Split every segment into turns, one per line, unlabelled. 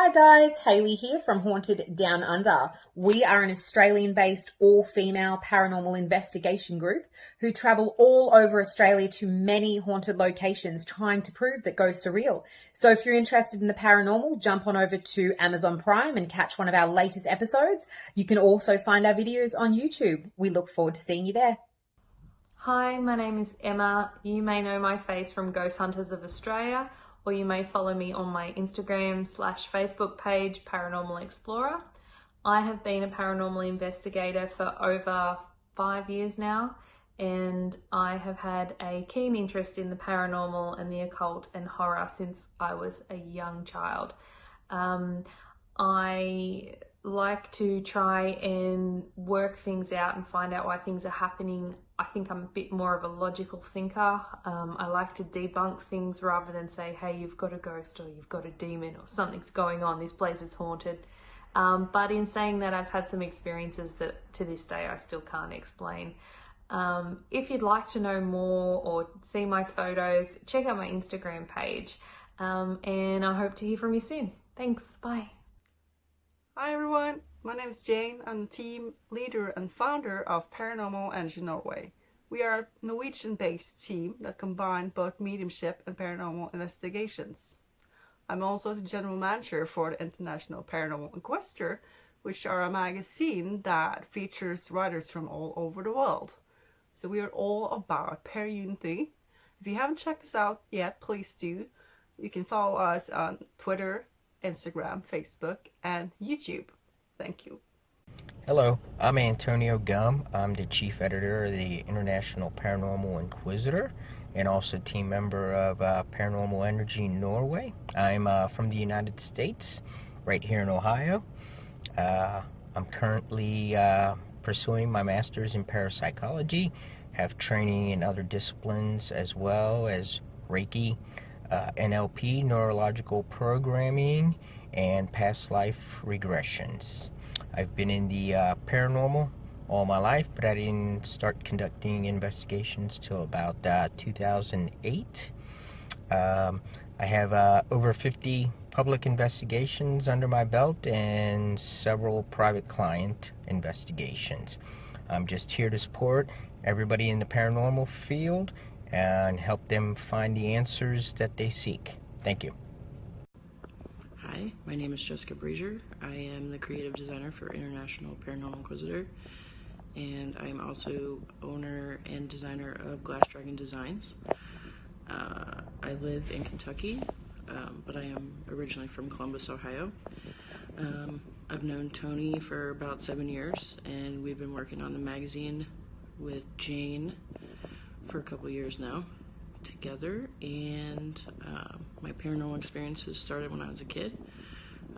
Hi guys, Hayley here from Haunted Down Under. We are an Australian-based all-female paranormal investigation group who travel all over Australia to many haunted locations trying to prove that ghosts are real. So if you're interested in the paranormal, jump on over to Amazon Prime and catch one of our latest episodes. You can also find our videos on YouTube. We look forward to seeing you there.
Hi, my name is Emma. You may know my face from Ghost Hunters of Australia, or you may follow me on my Instagram/Facebook page, Paranormal Explorer. I have been a paranormal investigator for over 5 years now, and I have had a keen interest in the paranormal and the occult and horror since I was a young child. I like to try and work things out and find out why things are happening. I think I'm a bit more of a logical thinker. I like to debunk things rather than say, hey, you've got a ghost or you've got a demon or something's going on, this place is haunted. But in saying that, I've had some experiences that to this day I still can't explain. If you'd like to know more or see my photos, check out my Instagram page. And I hope to hear from you soon. Thanks, bye.
Hi everyone, my name is Jane. I'm the team leader and founder of Paranormal Energy Norway. We are a Norwegian-based team that combine both mediumship and paranormal investigations. I'm also the general manager for the International Paranormal Inquester, which are a magazine that features writers from all over the world. So we are all about para-unity. If you haven't checked us out yet, please do. You can follow us on Twitter, Instagram, Facebook, and YouTube. Thank you.
Hello, I'm Antonio Gum. I'm the chief editor of the International Paranormal Inquisitor and also team member of Paranormal Energy Norway. I'm from the United States, right here in Ohio. I'm currently pursuing my master's in parapsychology, have training in other disciplines as well as Reiki, NLP, neurological programming, and past life regressions. I've been in the paranormal all my life, but I didn't start conducting investigations till about 2008. I have over 50 public investigations under my belt and several private client investigations. I'm just here to support everybody in the paranormal field and help them find the answers that they seek. Thank you.
Hi, my name is Jessica Brazier. I am the creative designer for International Paranormal Inquisitor, and I am also owner and designer of Glass Dragon Designs. I live in Kentucky, but I am originally from Columbus, Ohio. I've known Tony for about 7 years, and we've been working on the magazine with Jane for a couple years now together, and my paranormal experiences started when I was a kid.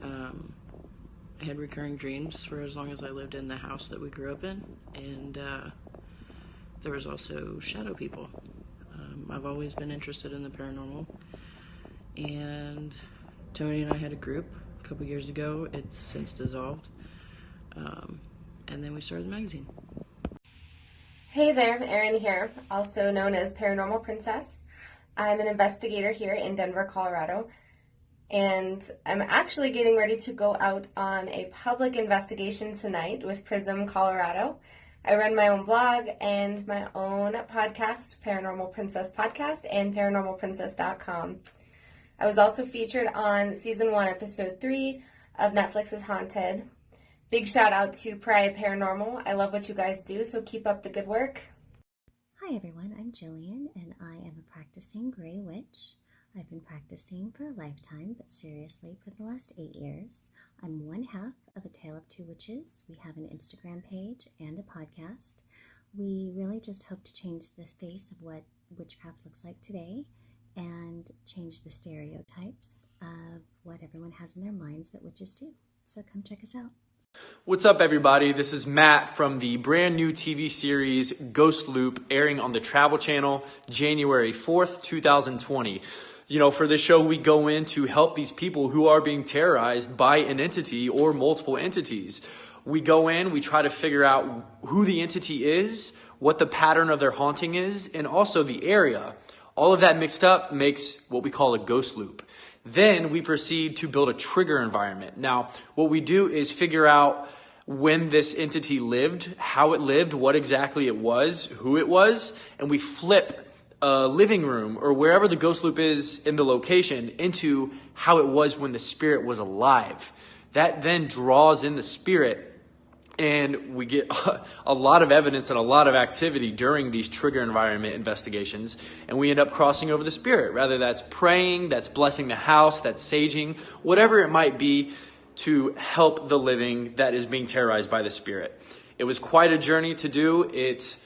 I had recurring dreams for as long as I lived in the house that we grew up in, and there was also shadow people. I've always been interested in the paranormal, and Tony and I had a group a couple years ago. It's since dissolved, and then we started the magazine.
Hey there, Erin here, also known as Paranormal Princess. I'm an investigator here in Denver, Colorado, and I'm actually getting ready to go out on a public investigation tonight with Prism Colorado. I run my own blog and my own podcast, Paranormal Princess Podcast, and paranormalprincess.com. I was also featured on Season 1, Episode 3 of Netflix's Haunted. Big shout out to Pariah Paranormal. I love what you guys do, so keep up the good work.
Hi everyone, I'm Jillian, and I am a practicing Grey Witch. I've been practicing for a lifetime, but seriously for the last 8 years. I'm one half of A Tale of Two Witches. We have an Instagram page and a podcast. We really just hope to change the face of what witchcraft looks like today and change the stereotypes of what everyone has in their minds that witches do. So come check us out.
What's up, everybody? This is Matt from the brand new TV series Ghost Loop, airing on the Travel Channel January 4th, 2020. For this show, we go in to help these people who are being terrorized by an entity or multiple entities. We go in, we try to figure out who the entity is, what the pattern of their haunting is, and also the area. All of that mixed up makes what we call a ghost loop. Then we proceed to build a trigger environment. Now, what we do is figure out when this entity lived, how it lived, what exactly it was, who it was, and we flip a living room or wherever the ghost loop is in the location into how it was when the spirit was alive. That then draws in the spirit, and we get a lot of evidence and a lot of activity during these trigger environment investigations, and we end up crossing over the spirit. Rather that's praying, that's blessing the house, that's saging, whatever it might be to help the living that is being terrorized by the spirit. It was quite a journey to do. It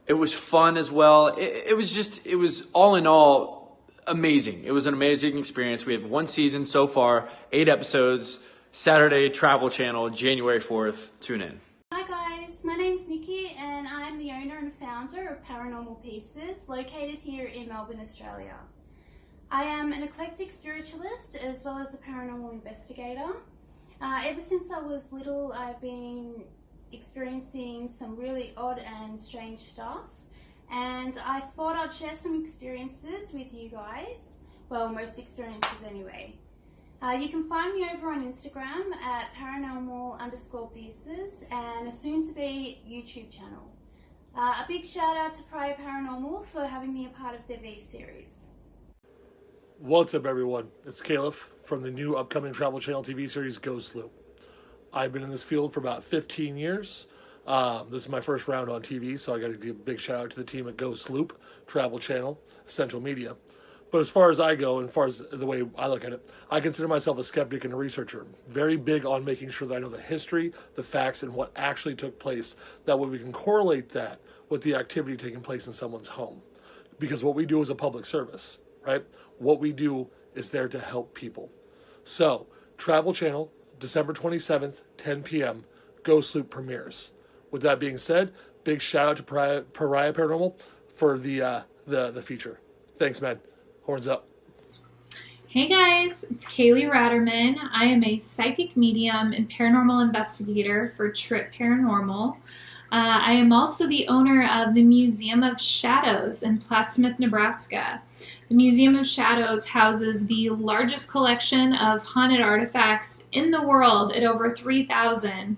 was fun as well. It was all in all amazing. It was an amazing experience. We have 1 season so far, 8 episodes, Saturday, Travel Channel, January 4th. Tune in.
Hi guys, my name's Nikki and I'm the owner and founder of Paranormal Pieces, located here in Melbourne, Australia. I am an eclectic spiritualist as well as a paranormal investigator. Ever since I was little, I've been experiencing some really odd and strange stuff, and I thought I'd share some experiences with you guys. Well, most experiences anyway. You can find me over on Instagram at paranormal_pieces and a soon-to-be YouTube channel. A big shout out to Pariah Paranormal for having me a part of their V series.
What's up, everyone? It's Caleb from the new upcoming Travel Channel TV series Ghost Loop. I've been in this field for about 15 years. This is my first round on TV, so I got to give a big shout out to the team at Ghost Loop, Travel Channel, Essential Media. But as far as I go, and as far as the way I look at it, I consider myself a skeptic and a researcher. Very big on making sure that I know the history, the facts, and what actually took place. That way we can correlate that with the activity taking place in someone's home. Because what we do is a public service, right? What we do is there to help people. So, Travel Channel, December 27th, 10 p.m., Ghost Loop premieres. With that being said, big shout out to Pariah Paranormal for the feature. Thanks, man. Horns up.
Hey guys, it's Kaylee Ratterman. I am a psychic medium and paranormal investigator for Trip Paranormal. I am also the owner of the Museum of Shadows in Plattsmouth, Nebraska. The Museum of Shadows houses the largest collection of haunted artifacts in the world at over 3,000.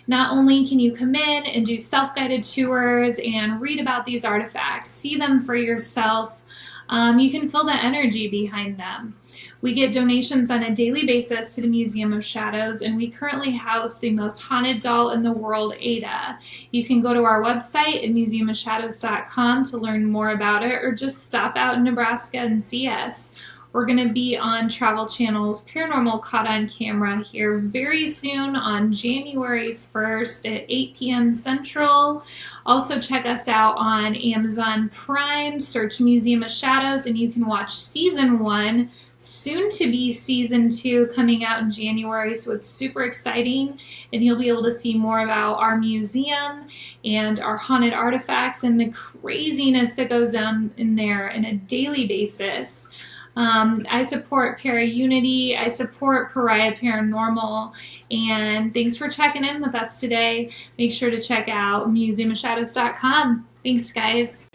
Not only can you come in and do self-guided tours and read about these artifacts, see them for yourself, you can feel the energy behind them. We get donations on a daily basis to the Museum of Shadows, and we currently house the most haunted doll in the world, Ada. You can go to our website at museumofshadows.com to learn more about it, or just stop out in Nebraska and see us. We're going to be on Travel Channel's Paranormal Caught on Camera here very soon on January 1st at 8 p.m. Central. Also check us out on Amazon Prime, search Museum of Shadows, and you can watch Season 1, soon to be Season 2 coming out in January, so it's super exciting, and you'll be able to see more about our museum and our haunted artifacts and the craziness that goes on in there on a daily basis. I support Para-Unity, I support Pariah Paranormal, and thanks for checking in with us today. Make sure to check out museumofshadows.com. Thanks, guys.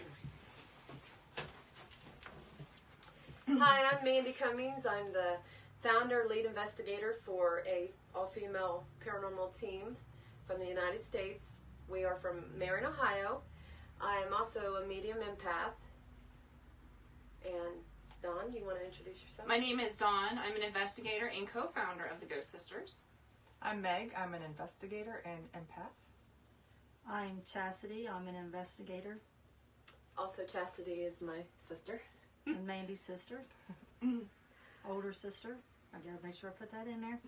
Hi, I'm Mandy Cummings. I'm the founder, lead investigator for a all-female paranormal team from the United States. We are from Marion, Ohio. I am also a medium empath. And Dawn, you want to introduce yourself?
My name is Dawn. I'm an investigator and co-founder of the Ghost Sisters.
I'm Meg. I'm an investigator and empath.
I'm Chastity. I'm an investigator.
Also, Chastity is my sister.
And Mandy's sister. Older sister. I gotta make sure I put that in there.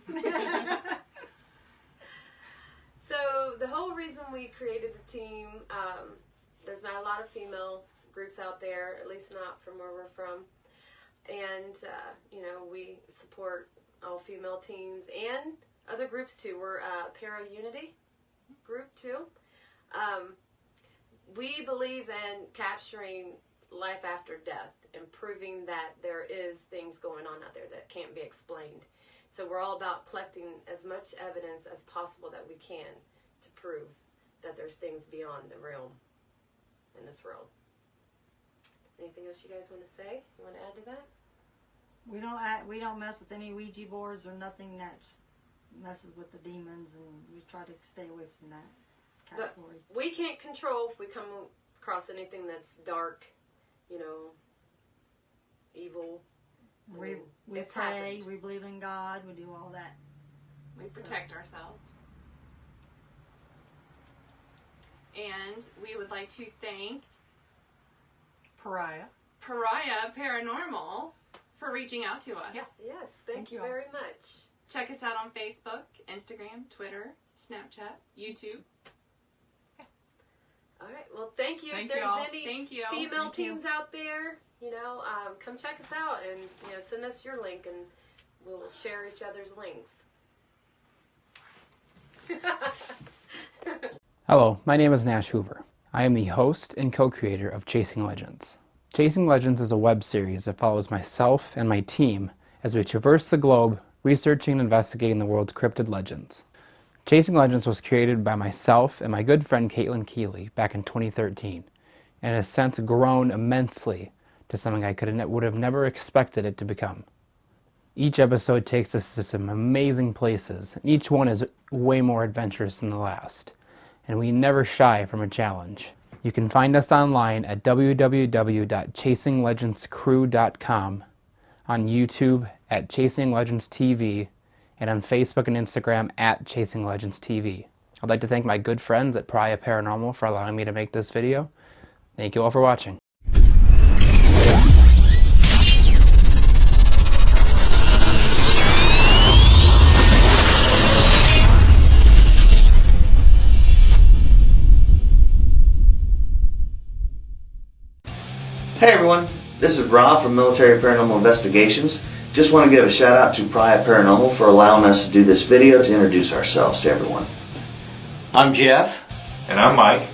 So, the whole reason we created the team, there's not a lot of female groups out there, at least not from where we're from. And, we support all female teams and other groups too. We're a Para-Unity group too. We believe in capturing life after death and proving that there is things going on out there that can't be explained. So we're all about collecting as much evidence as possible that we can to prove that there's things beyond the realm in this world. Anything else you guys want to say? You want to add to that?
We don't mess with any Ouija boards or nothing that messes with the demons, and we try to stay away from that category.
But we can't control if we come across anything that's dark, evil.
We pray, we believe in God, we do all that.
We protect ourselves. And we would like to thank
Pariah
Paranormal for reaching out to us.
Yes, thank you very much.
Check us out on Facebook, Instagram, Twitter, Snapchat, YouTube.
All right. Well, thank you.
Thank
if there's
you all.
any
Thank you.
female
Thank you.
teams out there, come check us out and send us your link, and we'll share each other's links.
Hello, my name is Nash Hoover. I am the host and co-creator of Chasing Legends. Chasing Legends is a web series that follows myself and my team as we traverse the globe researching and investigating the world's cryptid legends. Chasing Legends was created by myself and my good friend Caitlin Keeley back in 2013, and has since grown immensely to something I would have never expected it to become. Each episode takes us to some amazing places, and each one is way more adventurous than the last, and we never shy from a challenge. You can find us online at www.chasinglegendscrew.com, on YouTube at Chasing Legends TV, and on Facebook and Instagram at Chasing Legends TV. I'd like to thank my good friends at Pariah Paranormal for allowing me to make this video. Thank you all for watching.
Hey everyone, this is Rob from Military Paranormal Investigations. Just want to give a shout out to Pariah Paranormal for allowing us to do this video to introduce ourselves to everyone.
I'm Jeff.
And I'm Mike.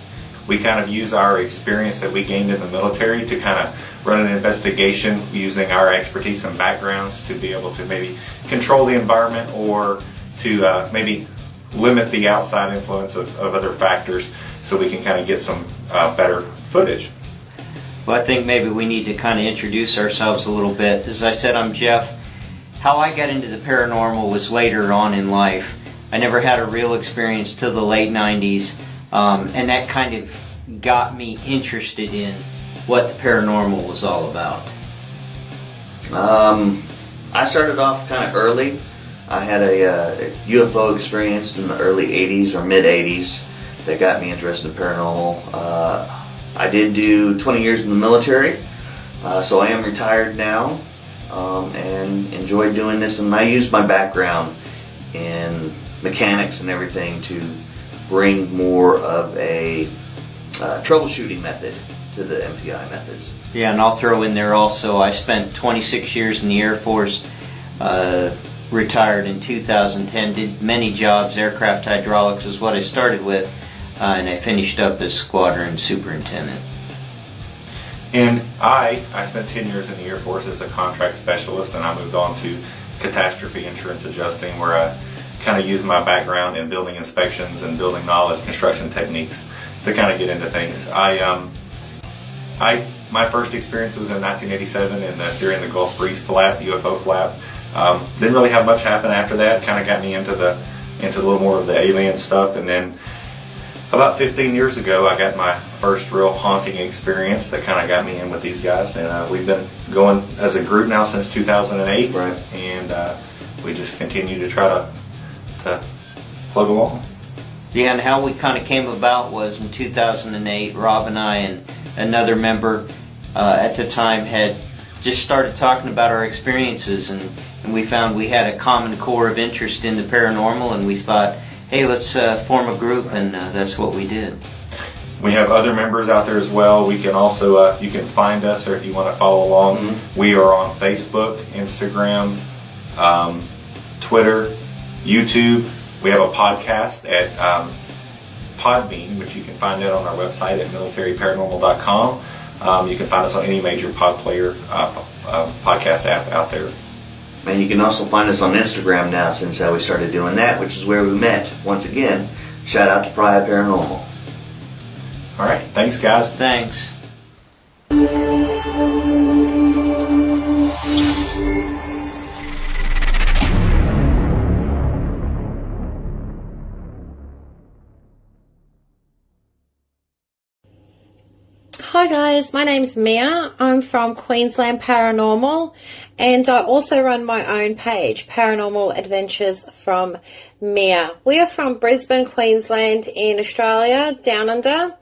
We kind of use our experience that we gained in the military to kind of run an investigation using our expertise and backgrounds to be able to maybe control the environment or to maybe limit the outside influence of other factors so we can kind of get some better footage.
Well, I think maybe we need to kind of introduce ourselves a little bit. As I said, I'm Jeff. How I got into the paranormal was later on in life. I never had a real experience till the late 90s, and that kind of got me interested in what the paranormal was all about.
I started off kind of early. I had a UFO experience in the early 80s or mid 80s that got me interested in paranormal. I did do 20 years in the military, so I am retired now, and enjoy doing this, and I use my background in mechanics and everything to bring more of a troubleshooting method to the MPI methods.
Yeah, and I'll throw in there also, I spent 26 years in the Air Force, retired in 2010, did many jobs. Aircraft hydraulics is what I started with. And I finished up as squadron superintendent.
And I spent 10 years in the Air Force as a contract specialist, and I moved on to catastrophe insurance adjusting, where I kind of used my background in building inspections and building knowledge, construction techniques to kind of get into things. My first experience was in 1987 during the Gulf Breeze flap, UFO flap. Didn't really have much happen after that. Kind of got me into a little more of the alien stuff, and then about 15 years ago, I got my first real haunting experience that kind of got me in with these guys, and we've been going as a group now since 2008,
right.
And we just continue to try to plug along.
Yeah, and how we kind of came about was in 2008, Rob and I and another member at the time had just started talking about our experiences, and we found we had a common core of interest in the paranormal, and we thought, hey, let's form a group, and that's what we did.
We have other members out there as well. We can also, you can find us, or if you want to follow along, we are on Facebook, Instagram, Twitter, YouTube. We have a podcast at Podbean, which you can find out on our website at militaryparanormal.com. You can find us on any major podcast app out there.
And you can also find us on Instagram now since we started doing that, which is where we met. Once again, shout out to Pariah Paranormal.
All right. Thanks, guys.
Thanks.
Hi guys, my name's Mia. I'm from Queensland Paranormal, and I also run my own page, Paranormal Adventures from Mia. We are from Brisbane, Queensland in Australia, down under,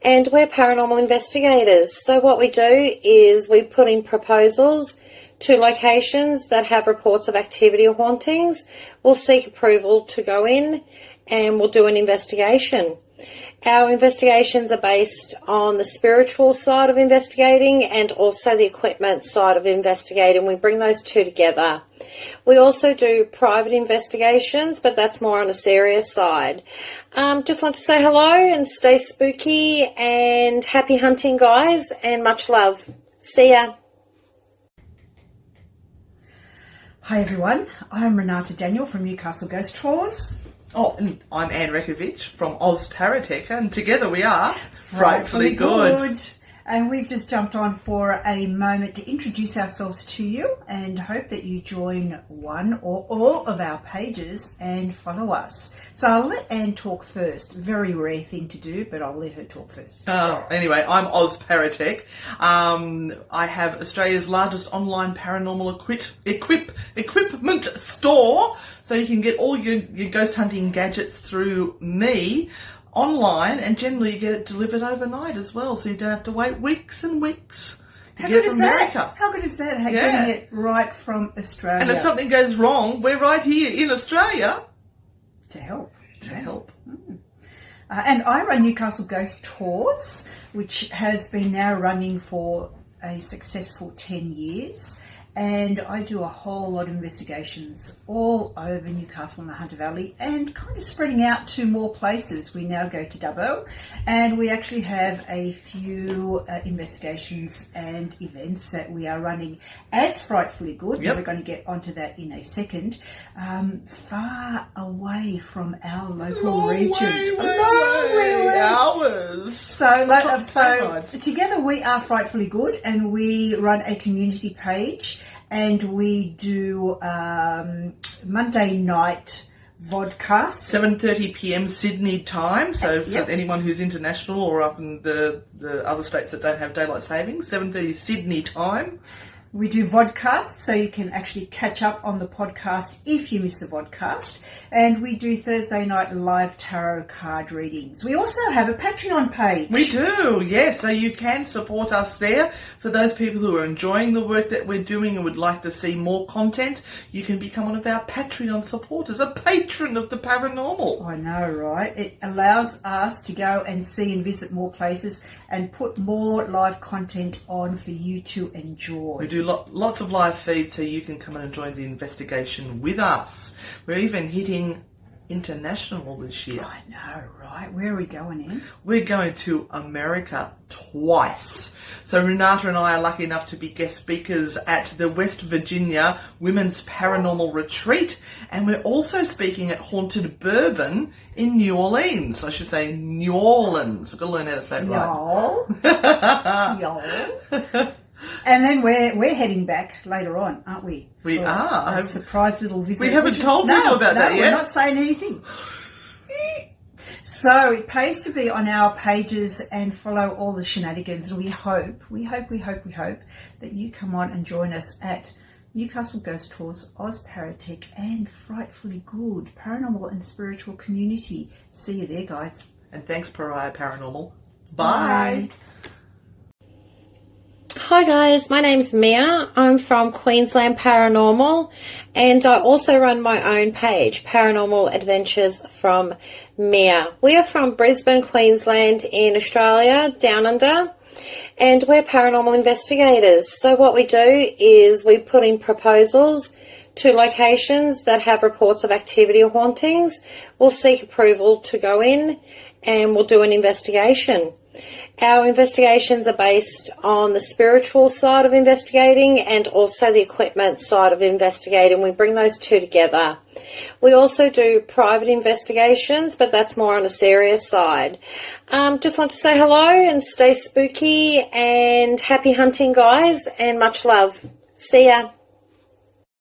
and we're paranormal investigators. So what we do is we put in proposals to locations that have reports of activity or hauntings. We'll seek approval to go in and we'll do an investigation. Our investigations are based on the spiritual side of investigating and also the equipment side of investigating. We bring those two together. We also do private investigations, but that's more on a serious side. Just want to say hello and stay spooky and happy hunting, guys, and much love. See ya.
Hi everyone, I'm Renata Daniel from Newcastle Ghost Tours.
Oh, and I'm Anne Rekovich from Oz Paratech, and together we are Frightfully Good.
And we've just jumped on for a moment to introduce ourselves to you and hope that you join one or all of our pages and follow us. So I'll let Anne talk first. Very rare thing to do, but I'll let her talk first.
Anyway, I'm Oz Paratech. I have Australia's largest online paranormal equipment store, so you can get all your ghost hunting gadgets through me online, and generally you get it delivered overnight as well, so you don't have to wait weeks and weeks to get it from America.
How good is that?
Yeah.
Getting it right from Australia.
And if something goes wrong, we're right here in Australia
to help. And I run Newcastle Ghost Tours, which has been now running for a successful 10 years. And I do a whole lot of investigations all over Newcastle and the Hunter Valley, and kind of spreading out to more places. We now go to Dubbo, and we actually have a few investigations and events that we are running as Frightfully Good.
Yep.
We're going to get onto that in a second. Far away from our local region.
Hours.
So together we are Frightfully Good, and we run a community page. And we do Monday night vodcasts.
7:30 p.m. Sydney time, so for anyone who's international or up in the other states that don't have daylight savings, 7:30 Sydney time.
We do vodcasts, so you can actually catch up on the podcast if you miss the vodcast. And we do Thursday night live tarot card readings. We also have a Patreon page.
We do, yes. So you can support us there. For those people who are enjoying the work that we're doing and would like to see more content, you can become one of our Patreon supporters, a patron of the paranormal.
I know, right? It allows us to go and see and visit more places and put more live content on for you to enjoy.
We do lots of live feeds, so you can come and join the investigation with us. We're even hitting international this year.
I know, right? Where are we going in?
We're going to America twice. So Renata and I are lucky enough to be guest speakers at the West Virginia Women's Paranormal Retreat, and we're also speaking at Haunted Bourbon in New Orleans. I should say New Orleans. I've got to learn how to say it right.
Y'all. And then we're heading back later on, aren't we?
We are.
A surprise little visit.
We haven't told people about that yet.
We're not saying anything. So it pays to be on our pages and follow all the shenanigans. And we hope that you come on and join us at Newcastle Ghost Tours, Oz Paratech, and Frightfully Good Paranormal and Spiritual Community. See you there, guys.
And thanks, Pariah Paranormal. Bye.
Hi guys, my name's Mia. I'm from Queensland Paranormal, and I also run my own page, Paranormal Adventures from Mia. We are from Brisbane, Queensland in Australia, down under, and we're paranormal investigators. So what we do is we put in proposals to locations that have reports of activity or hauntings. We'll seek approval to go in and we'll do an investigation. Our investigations are based on the spiritual side of investigating and also the equipment side of investigating. We bring those two together. We also do private investigations, but that's more on a serious side. Just want to say hello and stay spooky and happy hunting, guys, and much love. See ya.